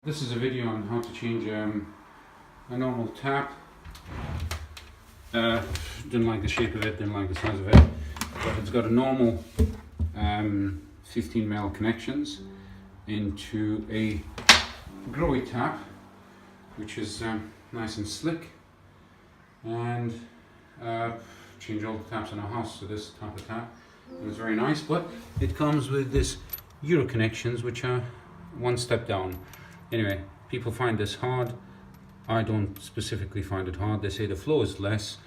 This is a video on how to change a normal tap. Didn't like the shape of it, didn't like the size of it, but it's got a normal 15mm connections into a Grohe tap, which is nice and slick, and change all the taps in our house to this type of tap. And it's very nice, but it comes with this Euro connections, which are one step down. Anyway, people find this hard. I don't specifically find it hard. They say the flow is less.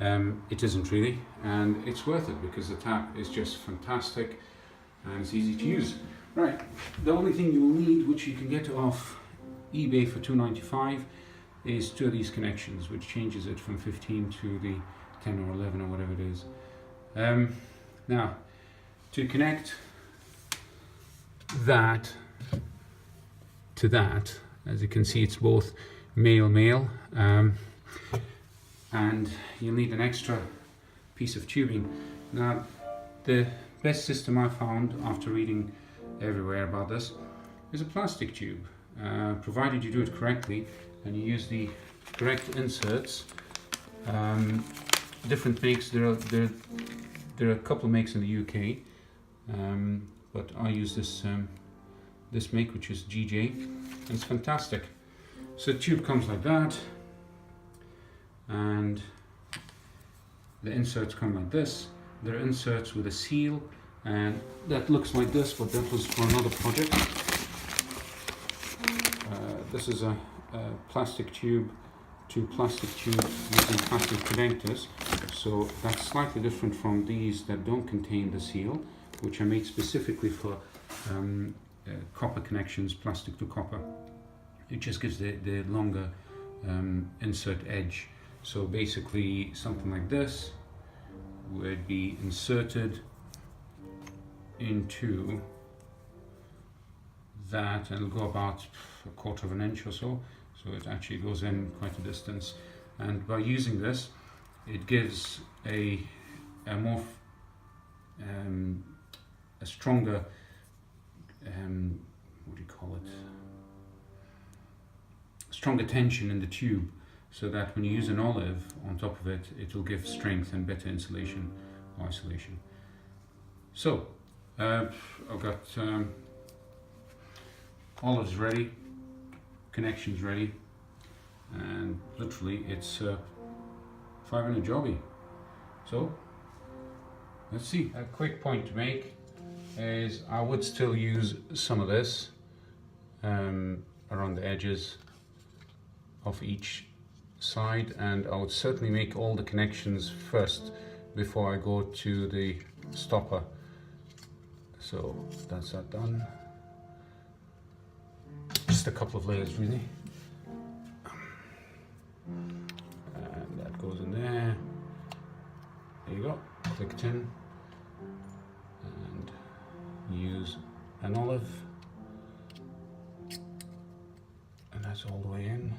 It isn't really, and it's worth it because the tap is just fantastic and it's easy to use. Right, the only thing you will need, which you can get off eBay for $2.95, is 2 of these connections, which changes it from 15 to the 10 or 11 or whatever it is. Now, to connect that to that, as you can see, it's both male, and you'll need an extra piece of tubing. Now, the best system I found after reading everywhere about this is a plastic tube, provided you do it correctly and you use the correct inserts. Different makes, there are a couple of makes in the UK, but I use this make, which is GJ, and it's fantastic. So the tube comes like that, and the inserts come like this. There are inserts with a seal, and that looks like this, but that was for another project. This is a plastic tube to plastic tube using plastic connectors, so that's slightly different from these that don't contain the seal, which are made specifically for copper connections, plastic to copper. It just gives the longer insert edge. So basically something like this would be inserted into that, and it'll go about 1/4 of an inch or so. So it actually goes in quite a distance, and by using this, it gives a more a stronger what do you call it? Stronger tension in the tube, so that when you use an olive on top of it, it will give strength and better insulation or isolation. So I've got olives ready, connections ready, and literally it's 5-minute jobby. So let's see. A quick point to make is I would still use some of this around the edges of each side, and I would certainly make all the connections first before I go to the stopper. So that's that done. Just a couple of layers really, and that goes in there. There you go, clicked in, and use an olive, and that's all the way in.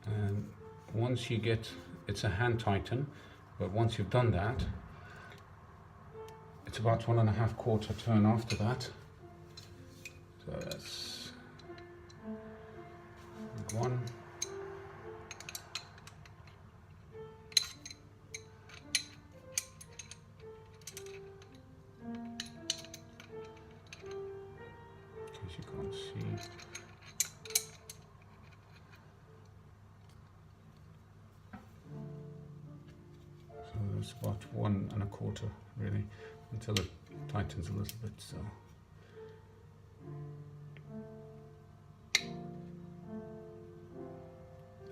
And once you get, it's a hand tighten, but once you've done that, it's about 1.5 turn after that. So that's one. In case you can't see. So that's about 1.25 really, until it tightens a little bit. So.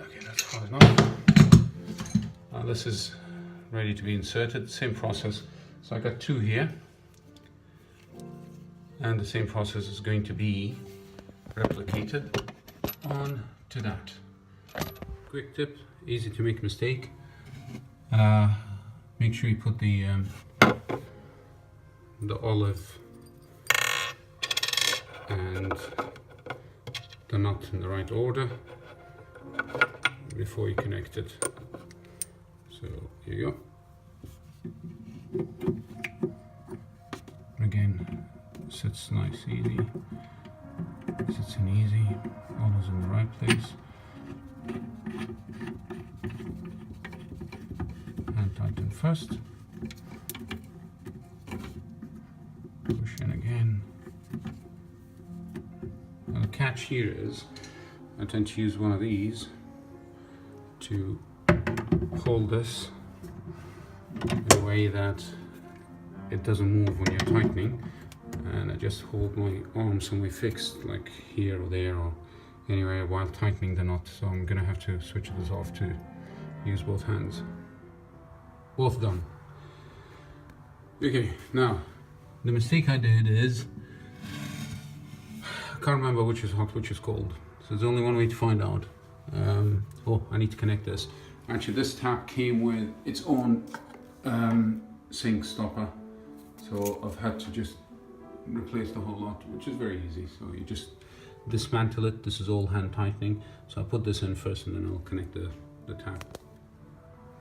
Okay, that's hard enough. Now this is ready to be inserted. Same process. So I got 2 here, and the same process is going to be replicated on to that. Quick tip, easy to make a mistake. Make sure you put the olive and the nut in the right order before you connect it. So here you go. Again, sits nice, easy. It's an easy, always in the right place. Hand tighten first. Push in again. And the catch here is I tend to use one of these to hold this in a way that it doesn't move when you're tightening, and I just hold my arm somewhere fixed, like here or there or anywhere, while tightening the knot. So I'm gonna have to switch this off to use both hands. Both done. Okay, now the mistake I did is I can't remember which is hot, which is cold. So there's only one way to find out. Oh, I need to connect this. Actually, this tap came with its own sink stopper, so I've had to just replace the whole lot, which is very easy. So you just dismantle it. This is all hand tightening. So I'll put this in first and then I'll connect the tap.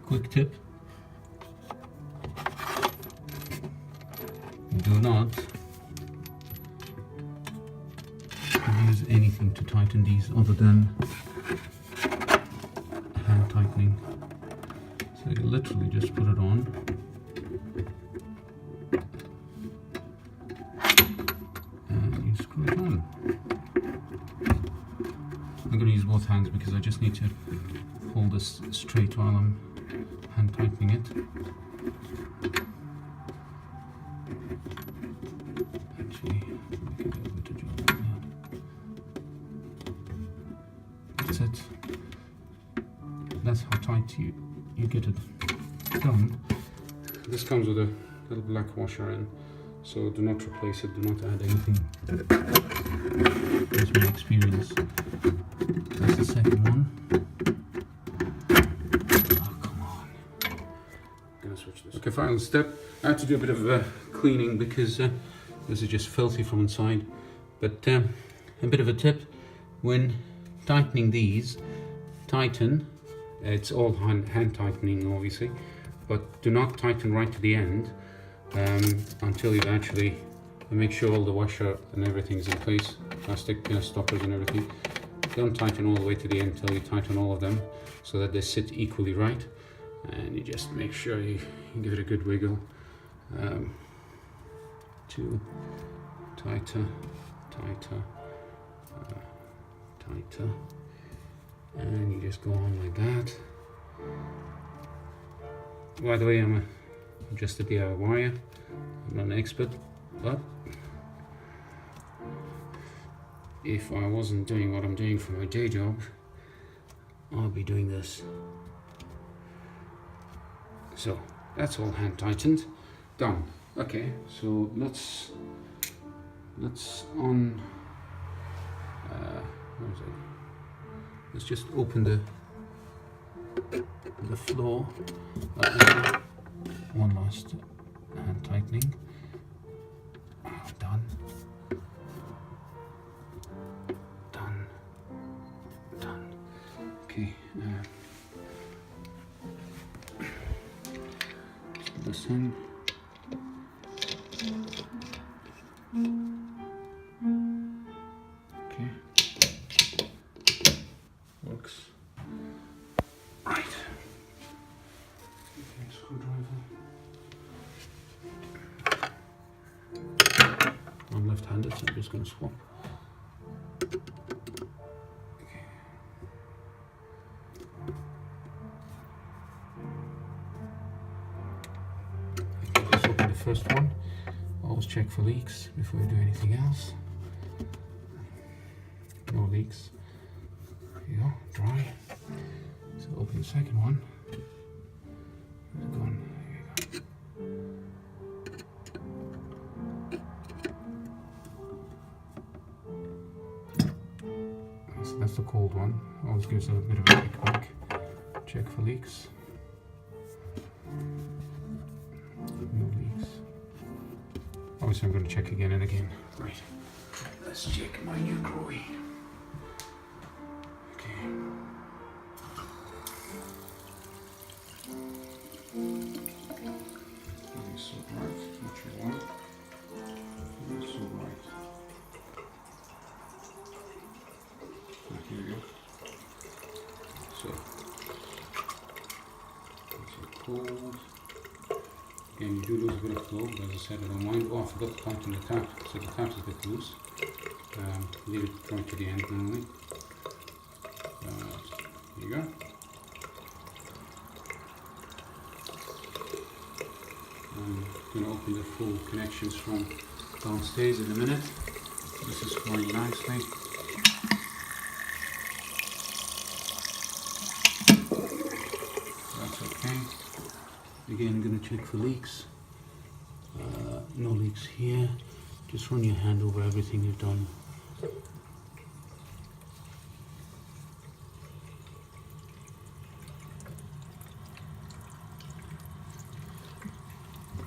Quick tip. Do not use anything to tighten these other than hand tightening. So you literally just put it on. And you screw it on. I'm going to use both hands because I just need to hold this straight while I'm hand tightening it. Actually, I can do a better job of that. That's it. That's how tight you get it done. This comes with a little black washer in, so do not replace it, do not add anything. That's my experience. That's the second one. Oh, come on. I'm gonna switch this. Okay, final step. I had to do a bit of cleaning because this is just filthy from inside. But a bit of a tip, when tightening these, tighten. It's all hand tightening, obviously, but do not tighten right to the end until you've actually make sure all the washer and everything's in place, plastic stoppers and everything. Don't tighten all the way to the end until you tighten all of them so that they sit equally right, and you just make sure you give it a good wiggle. To tighter, tighter, tighter. And you just go on like that. By the way, I'm just a DIYer. I'm not an expert, but if I wasn't doing what I'm doing for my day job, I'll be doing this. So that's all hand tightened, done. Okay, so let's on. Where is it? Let's just open the floor. One last hand tightening. Done. Done. Done. Okay. Put this in. Okay. Works. Right. Okay, screwdriver. I'm left-handed, so I'm just going to swap. Okay. Let's open the first one. Always check for leaks before you do anything else. No leaks. There you go, dry. So open the second one. Where's it gone? There you go. So that's the cold one. Always gives a bit of a quick check for leaks. No leaks. Obviously I'm going to check again and again. Right. Let's check my new Grohe. Okay. So right, what you want. So right. cold. Again, you do lose a bit of flow, but as I said, I don't mind. Oh, I forgot to tighten the tap, so the tap's a bit loose. Leave it right to the end normally. There you go. I'm going to open the full connections from downstairs in a minute. This is going nicely. That's okay. Again, I'm going to check for leaks. No leaks here. Just run your hand over everything you've done.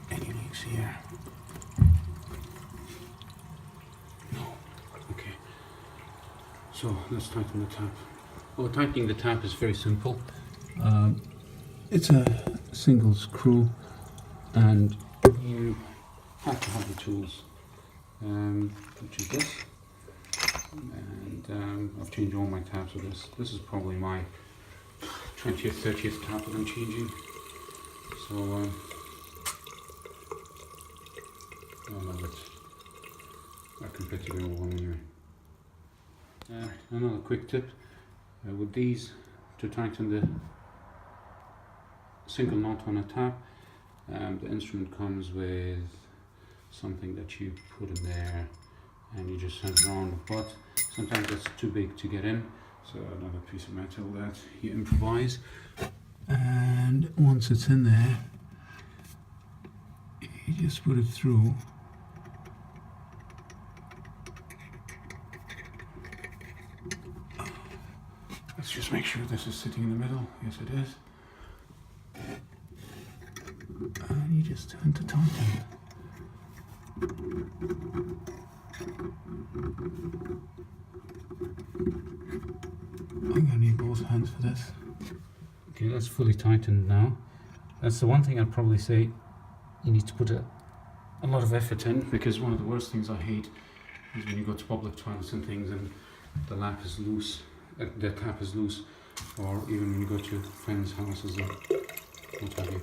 Any leaks here? No. Okay. So let's tighten the tap. Well, tightening the tap is very simple. It's a single screw, and you have to have the tools, which is this. And I've changed all my taps with this. This is probably my 20th, 30th tap that I'm changing. So I love it. I can fit it in all one anyway. Another quick tip with these, to tighten the single knot on a tap, the instrument comes with something that you put in there and you just send around, but sometimes it's too big to get in, so another piece of metal that you improvise, and once it's in there you just put it through. Let's just make sure this is sitting in the middle. Yes, it is. And you just turn to tighten. I'm going to need both hands for this. Okay, that's fully tightened now. That's the one thing I'd probably say you need to put a lot of effort in, because one of the worst things I hate is when you go to public toilets and things and the lap is loose, the tap is loose, or even when you go to friends' houses and what have you.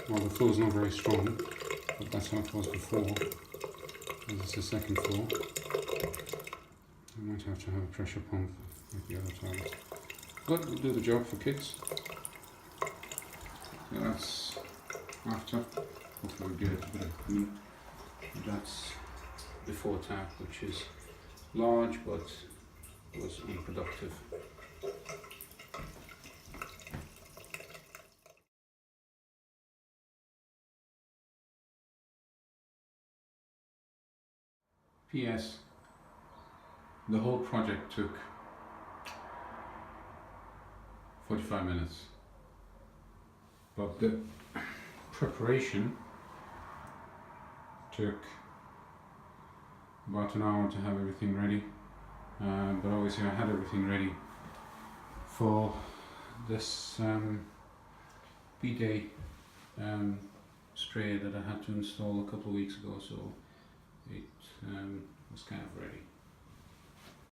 Well, the flow is not very strong, but that's how it was before. This is the second floor. I might have to have a pressure pump like the other toilet, but it'll do the job for kids. So that's after. Hopefully we'll get a bit of clean. That's before tap, which is large but was unproductive. P.S. The whole project took 45 minutes, but the preparation took about an hour to have everything ready, but obviously I had everything ready for this bidet spray that I had to install a couple of weeks ago, so it was kind of ready.